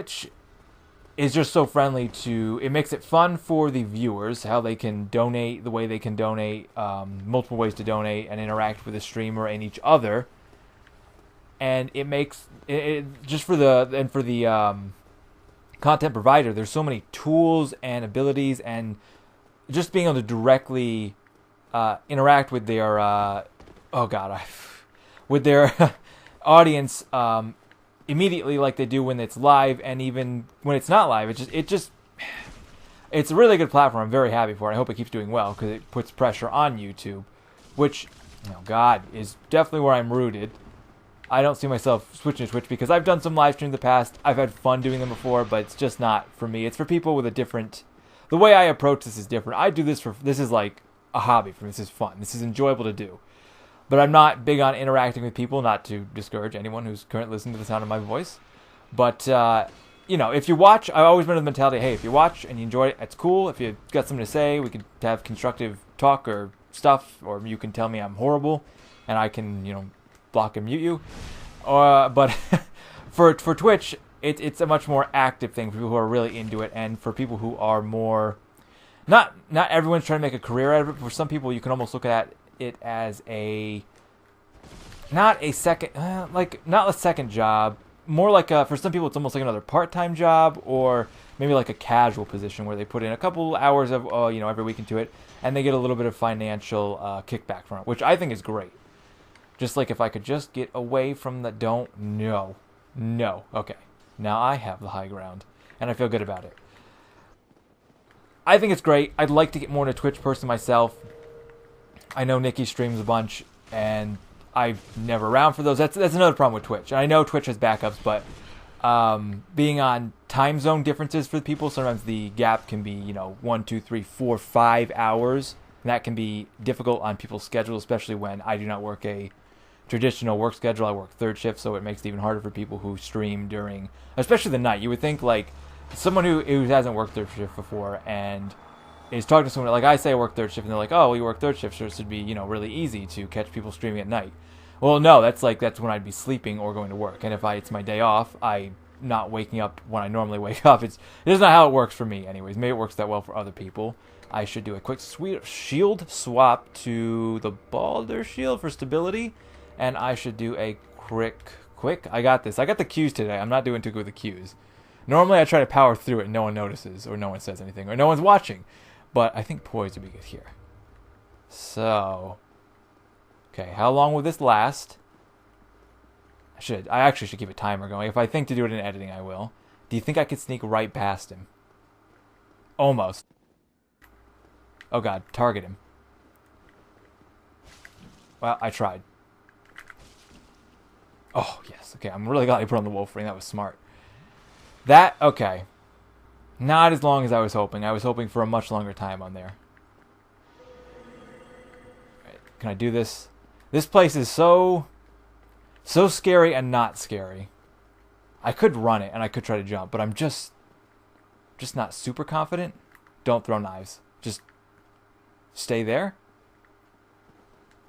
Twitch is just so friendly to... It makes it fun for the viewers, how they can donate, the way they can donate, multiple ways to donate and interact with the streamer and each other. And it makes... just for the content provider, there's so many tools and abilities, and just being able to directly interact with their... with their audience immediately, like they do when it's live, and even when it's not live. It's a really good platform. I'm very happy for it. I hope it keeps doing well, because it puts pressure on YouTube, which, is definitely where I'm rooted. I don't see myself switching to Twitch, because I've done some live streams in the past. I've had fun doing them before, but it's just not for me. It's for people with a different... The way I approach this is different. I do this this is like a hobby for me. This is fun. This is enjoyable to do. But I'm not big on interacting with people, not to discourage anyone who's currently listening to the sound of my voice. But, if you watch, I've always been of the mentality, hey, if you watch and you enjoy it, it's cool. If you've got something to say, we could have constructive talk or stuff, or you can tell me I'm horrible, and I can, block and mute you. But for Twitch, it's a much more active thing for people who are really into it, and for people who are more... Not everyone's trying to make a career out of it, but for some people, you can almost look at it as not a second job, more like for some people it's almost like another part-time job, or maybe like a casual position where they put in a couple hours of every week into it, and they get a little bit of financial kickback from it, which I think is great. Just like if I could just get away from the no, okay, now I have the high ground and I feel good about it. I think it's great. I'd like to get more into Twitch person myself. I know Nikki streams a bunch, and I'm never around for those. That's another problem with Twitch. And I know Twitch has backups, but being on time zone differences for people, sometimes the gap can be 1, 2, 3, 4, 5 hours, and that can be difficult on people's schedule, especially when I do not work a traditional work schedule. I work third shift, so it makes it even harder for people who stream during, especially the night. You would think like someone who hasn't worked third shift before and is talking to someone, like I say I work third shift, and they're like, oh, well, you work third shift, so it should be, really easy to catch people streaming at night. Well, no, that's when I'd be sleeping or going to work. And if it's my day off, I'm not waking up when I normally wake up. It is not how it works for me anyways. Maybe it works that well for other people. I should do a quick shield swap to the Balder shield for stability, and I should do a quick, I got this. I got the Qs today. I'm not doing too good with the Qs. Normally I try to power through it and no one notices, or no one says anything, or no one's watching. But I think poise would be good here. So, okay, how long will this last? I actually should keep a timer going. If I think to do it in editing, I will. Do you think I could sneak right past him? Almost. Oh god, target him. Well, I tried. Oh, yes. Okay, I'm really glad I put on the wolf ring. That was smart. Okay. Not as long as I was hoping. I was hoping for a much longer time on there. Right, can I do this? This place is so scary and not scary. I could run it and I could try to jump, but I'm just not super confident. Don't throw knives. Just stay there.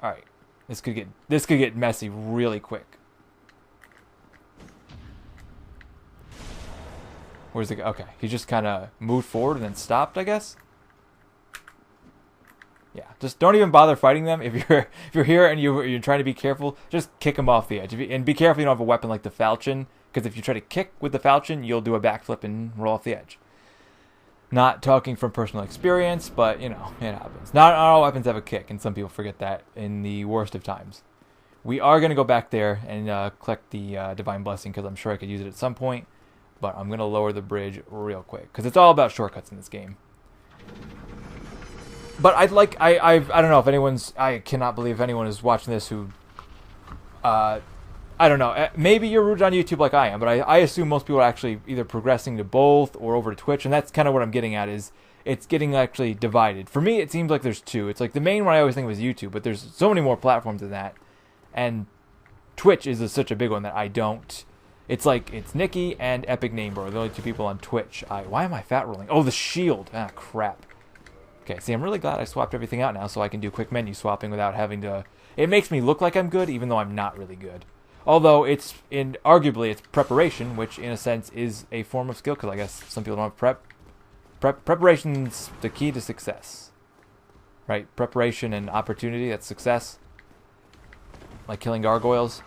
All right. This could get messy really quick. Where's it go? Okay, he just kind of moved forward and then stopped, I guess. Yeah, just don't even bother fighting them. If you're here and you're trying to be careful, just kick them off the edge. And be careful you don't have a weapon like the falchion, because if you try to kick with the falchion, you'll do a backflip and roll off the edge. Not talking from personal experience, but it happens. Not all weapons have a kick, and some people forget that in the worst of times. We are going to go back there and collect the Divine Blessing, because I'm sure I could use it at some point. But I'm going to lower the bridge real quick, because it's all about shortcuts in this game. But I don't know if I cannot believe anyone is watching this who, I don't know, maybe you're rooted on YouTube like I am, but I assume most people are actually either progressing to both or over to Twitch, and that's kind of what I'm getting at, is it's getting actually divided. For me, it seems like there's two. It's like the main one I always think was YouTube, but there's so many more platforms than that, and Twitch is such a big one that I don't... It's like, it's Nikki and Epic Namebro, the only two people on Twitch. Why am I fat rolling? Oh, the shield. Ah, crap. Okay, see, I'm really glad I swapped everything out now so I can do quick menu swapping without having to... It makes me look like I'm good, even though I'm not really good. Although arguably it's preparation, which in a sense is a form of skill, because I guess some people don't have preparation's the key to success, right? Preparation and opportunity, that's success. Like killing gargoyles.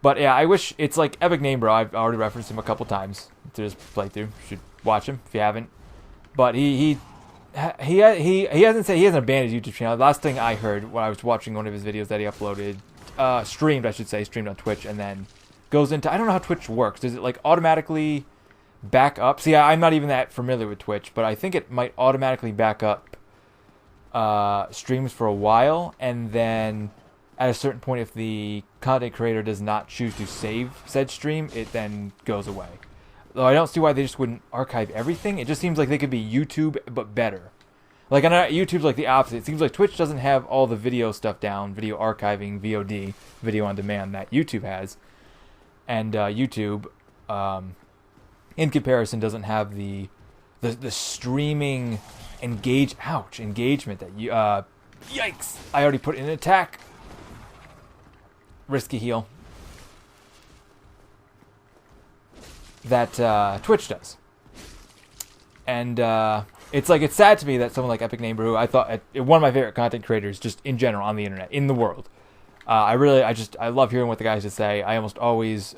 But yeah, I wish it's like Epic Name Bro. I've already referenced him a couple times through this playthrough. You should watch him if you haven't. But he hasn't abandoned his YouTube channel. The last thing I heard when I was watching one of his videos that he uploaded, streamed on Twitch, and then goes into, I don't know how Twitch works. Does it like automatically back up? See, I'm not even that familiar with Twitch, but I think it might automatically back up streams for a while, and then at a certain point, if the content creator does not choose to save said stream, it then goes away. Though I don't see why they just wouldn't archive everything. It just seems like they could be YouTube, but better. Like, YouTube's like the opposite. It seems like Twitch doesn't have all the video stuff down, video archiving, VOD, video on demand, that YouTube has. And YouTube, in comparison, doesn't have the streaming engagement that you... yikes! I already put in an attack. Risky heal. That Twitch does. And it's sad to me that someone like Epic Name Brew, I thought one of my favorite content creators just in general on the internet, in the world. I love hearing what the guys just say. I don't always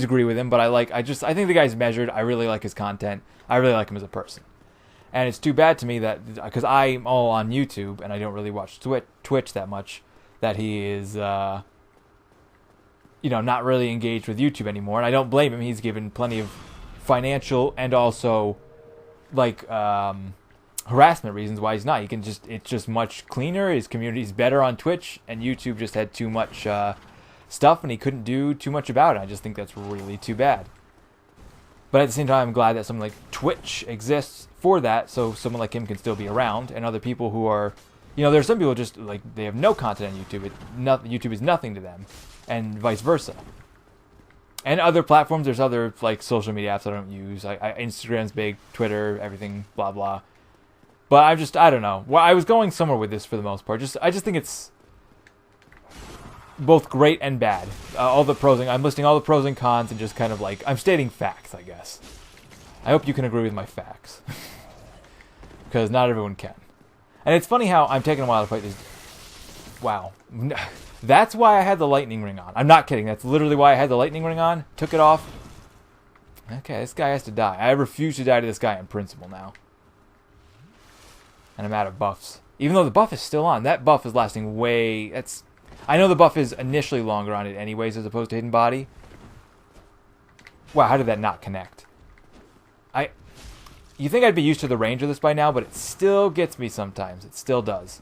agree with him, but I think the guy's measured. I really like his content. I really like him as a person. And it's too bad to me that, because I'm all on YouTube and I don't really watch Twitch that much, that he is not really engaged with YouTube anymore. And I don't blame him. He's given plenty of financial and also harassment reasons why he's not. It's just much cleaner. His community's better on Twitch, and YouTube just had too much stuff and he couldn't do too much about it. I just think that's really too bad. But at the same time, I'm glad that something like Twitch exists for that, so someone like him can still be around, and other people who are, there's some people just they have no content on YouTube. YouTube is nothing to them, and vice versa. And other platforms, there's other social media apps I don't use. Instagram's big, Twitter, everything, blah blah. But I don't know. Well, I was going somewhere with this for the most part. I just think it's both great and bad. I'm listing all the pros and cons, and just kind of I'm stating facts, I guess. I hope you can agree with my facts, because not everyone can. And it's funny how I'm taking a while to fight this. Wow. That's why I had the lightning ring on. I'm not kidding. That's literally why I had the lightning ring on. Took it off. Okay, this guy has to die. I refuse to die to this guy in principle now. And I'm out of buffs. Even though the buff is still on. That buff is lasting way... I know the buff is initially longer on it anyways, as opposed to Hidden Body. Wow, how did that not connect? You think I'd be used to the range of this by now, but it still gets me sometimes. It still does.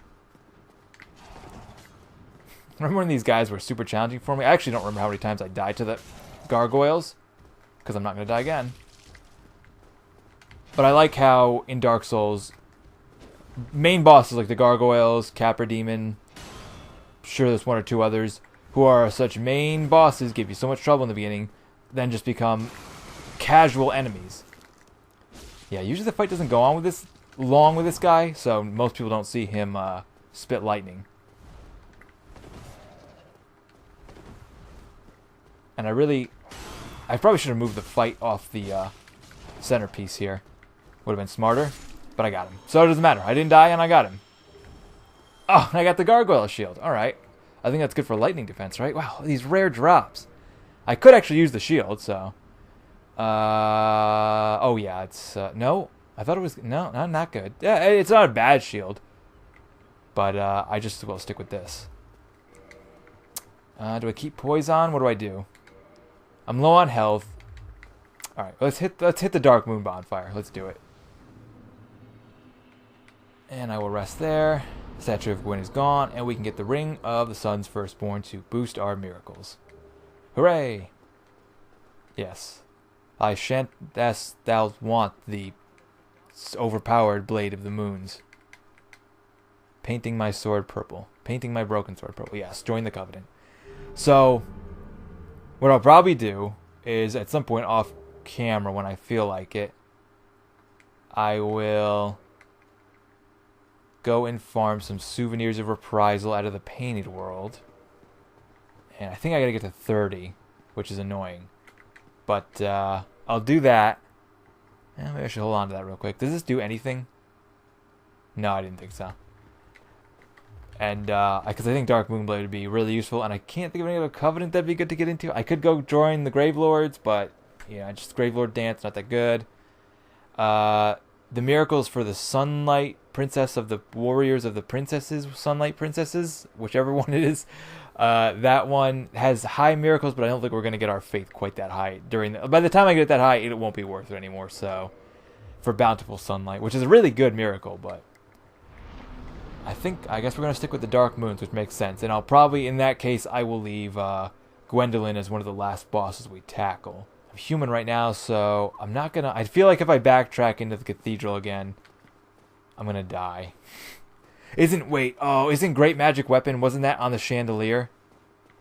Remember when these guys were super challenging for me? I actually don't remember how many times I died to the gargoyles, because I'm not going to die again. But I like how in Dark Souls, main bosses like the gargoyles, Capra Demon, sure there's one or two others, who are such main bosses, give you so much trouble in the beginning, then just become casual enemies. Yeah, usually the fight doesn't go on with long with this guy, so most people don't see him spit lightning. And I probably should have moved the fight off the centerpiece here. Would have been smarter, but I got him. So it doesn't matter. I didn't die and I got him. Oh, I got the gargoyle shield. All right. I think that's good for lightning defense, right? Wow, these rare drops. I could actually use the shield, so... oh yeah, it's... no, I thought it was... No, not good. Yeah, it's not a bad shield. But I just will stick with this. Do I keep poise on? What do I do? I'm low on health. Alright, let's hit the Dark Moon bonfire. Let's do it. And I will rest there. Statue of Gwyn is gone, and we can get the Ring of the Sun's Firstborn to boost our miracles. Hooray! Yes. I shan't as thou want the overpowered blade of the moons. Painting my sword purple. Painting my broken sword purple. Yes, join the Covenant. So, what I'll probably do is, at some point off camera when I feel like it, I will go and farm some souvenirs of reprisal out of the painted world. And I think I gotta get to 30, which is annoying. But I'll do that. Maybe I should hold on to that real quick. Does this do anything? No, I didn't think so. And because I think Dark Moonblade would be really useful, and I can't think of any other covenant that'd be good to get into. I could go join the Gravelords, but yeah, just Gravelord dance, not that good. The miracles for the Sunlight Princess of the Warriors of the Princesses, Sunlight Princesses, whichever one it is. That one has high miracles, but I don't think we're gonna get our faith quite that high by the time I get it that high, it won't be worth it anymore. So, for Bountiful Sunlight, which is a really good miracle, but I guess we're gonna stick with the Dark Moons, which makes sense. And I'll probably, in that case, I will leave Gwendolyn as one of the last bosses we tackle. I'm human right now, so I'm not gonna. I feel like if I backtrack into the cathedral again, I'm gonna die. Isn't Great Magic Weapon, wasn't that on the chandelier?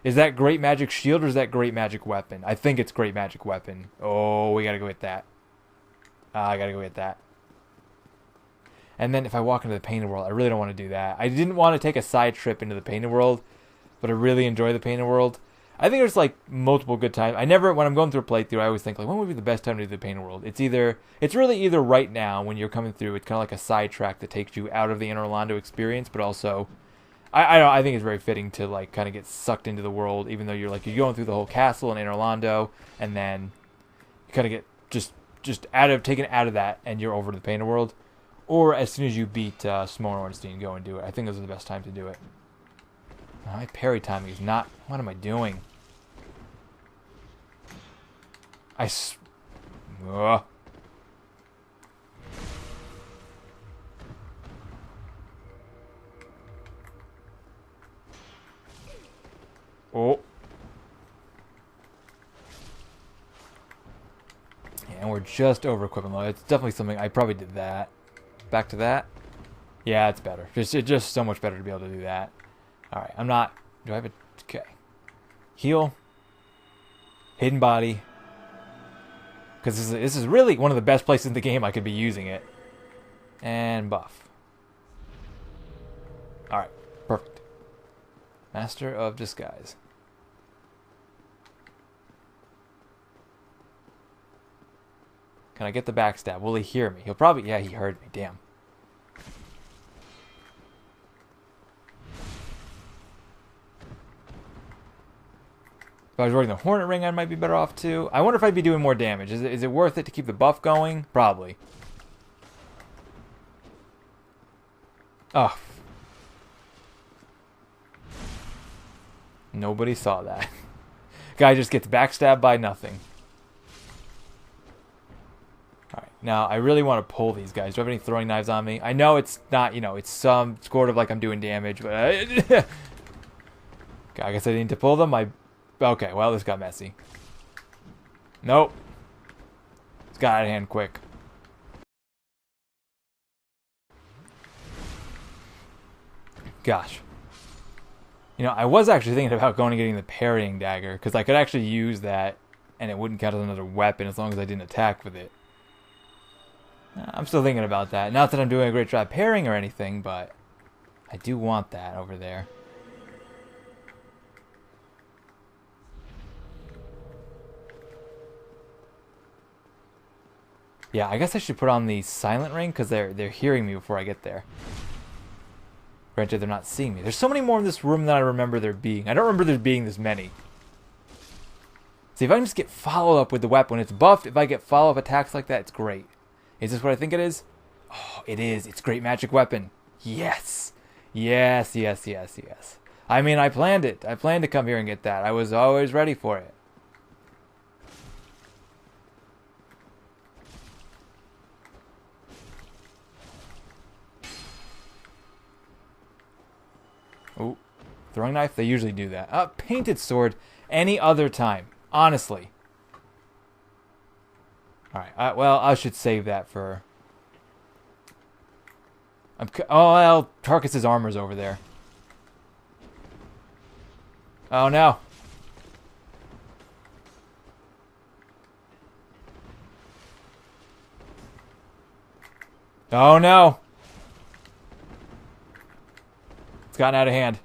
Is that Great Magic Shield or is that Great Magic Weapon? I think it's Great Magic Weapon. Oh, we gotta go get that. I gotta go get that. And then if I walk into the Painted World, I really don't want to do that. I didn't want to take a side trip into the Painted World, but I really enjoy the Painted World. I think there's like multiple good times. When I'm going through a playthrough, I always think like, when would be the best time to do the Painted World? It's really either right now when you're coming through. It's kind of like a sidetrack that takes you out of the Inner Orlando experience, but also, I think it's very fitting to like kind of get sucked into the world, even though you're going through the whole castle in Inner Orlando, and then you kind of get just taken out of that, and you're over to the Painted World, or as soon as you beat Smorn Ornstein, go and do it. I think those are the best times to do it. My parry timing is not. What am I doing? Ugh. Oh. Yeah, and we're just over equipment load. It's definitely something. I probably did that. Back to that. Yeah, it's better. It's just so much better to be able to do that. Alright, I'm not... Do I have a... Okay. Heal. Hidden Body. Because this is really one of the best places in the game I could be using it. And buff. Alright, perfect. Master of Disguise. Can I get the backstab? Will he hear me? He'll probably... Yeah, he heard me. Damn. If I was wearing the Hornet Ring, I might be better off too. I wonder if I'd be doing more damage. Is it worth it to keep the buff going? Probably. Oh. Nobody saw that. Guy just gets backstabbed by nothing. Alright, now I really want to pull these guys. Do I have any throwing knives on me? I know it's not, it's some sort of like I'm doing damage, but... Okay, I guess I need to pull them. Okay, well, this got messy. Nope. It's got out of hand quick. Gosh. I was actually thinking about going and getting the parrying dagger, because I could actually use that, and it wouldn't count as another weapon as long as I didn't attack with it. I'm still thinking about that. Not that I'm doing a great job parrying or anything, but I do want that over there. Yeah, I guess I should put on the silent ring because they're hearing me before I get there. Granted, they're not seeing me. There's so many more in this room than I remember there being. I don't remember there being this many. See, if I can just get follow-up with the weapon, when it's buffed, if I get follow-up attacks like that, it's great. Is this what I think it is? Oh, it is. It's Great Magic Weapon. Yes. Yes, yes, yes, yes. I mean, I planned it. I planned to come here and get that. I was always ready for it. Oh, throwing knife? They usually do that. Painted sword any other time. Honestly. Alright, well, I should save that for... Oh, well, Tarkus's armor's over there. Oh, no. Oh, no. It's gotten out of hand.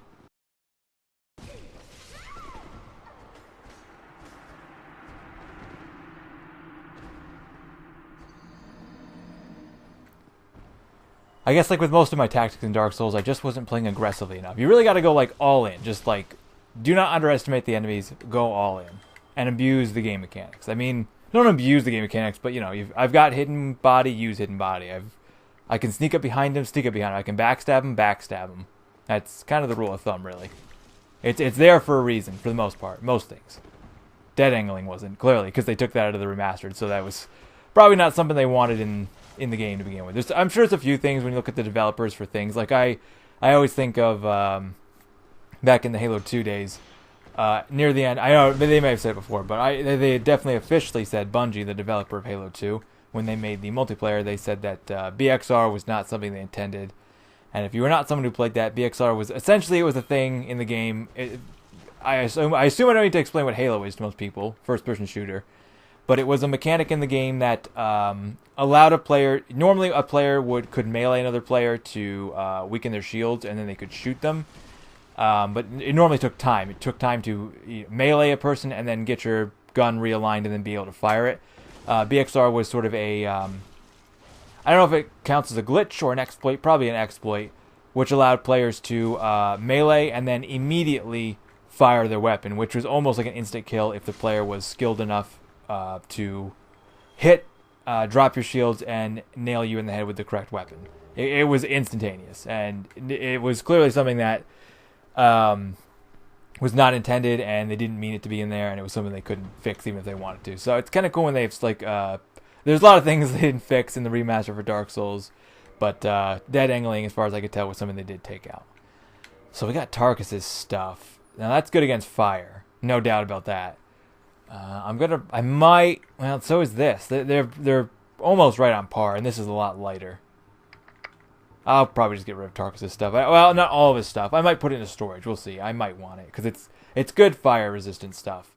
I guess like with most of my tactics in Dark Souls, I just wasn't playing aggressively enough. You really got to go like all in. Just like do not underestimate the enemies. Go all in and abuse the game mechanics. I mean, don't abuse the game mechanics, but you know, I've got hidden body. Use hidden body. I can sneak up behind him. Sneak up behind him. I can backstab him. Backstab him. That's kind of the rule of thumb, really. It's there for a reason, for the most part. Most things. Dead angling wasn't, clearly, because they took that out of the remastered, so that was probably not something they wanted in the game to begin with. I'm sure there's a few things when you look at the developers for things. Like, I always think of, back in the Halo 2 days, near the end, I know they may have said it before, but they definitely officially said, Bungie, the developer of Halo 2, when they made the multiplayer, they said that BXR was not something they intended. And if you were not someone who played that, BXR was essentially it was a thing in the game. I assume I don't need to explain what Halo is to most people, first-person shooter, but it was a mechanic in the game that allowed a player. Normally, a player could melee another player to weaken their shields, and then they could shoot them. But it normally took time. It took time to melee a person and then get your gun realigned and then be able to fire it. BXR was sort of a I don't know if it counts as a glitch or an exploit, probably an exploit, which allowed players to melee and then immediately fire their weapon, which was almost like an instant kill if the player was skilled enough to hit, drop your shields, and nail you in the head with the correct weapon. It was instantaneous, and it was clearly something that was not intended, and they didn't mean it to be in there, and it was something they couldn't fix even if they wanted to. So it's kind of cool when they've like there's a lot of things they didn't fix in the remaster for Dark Souls, but dead angling, as far as I could tell, was something they did take out. So we got Tarkus's stuff. Now that's good against fire, no doubt about that. Well, so is this. They're almost right on par, and this is a lot lighter. I'll probably just get rid of Tarkus's stuff. Well, not all of his stuff. I might put it into storage. We'll see. I might want it because it's good fire resistant stuff.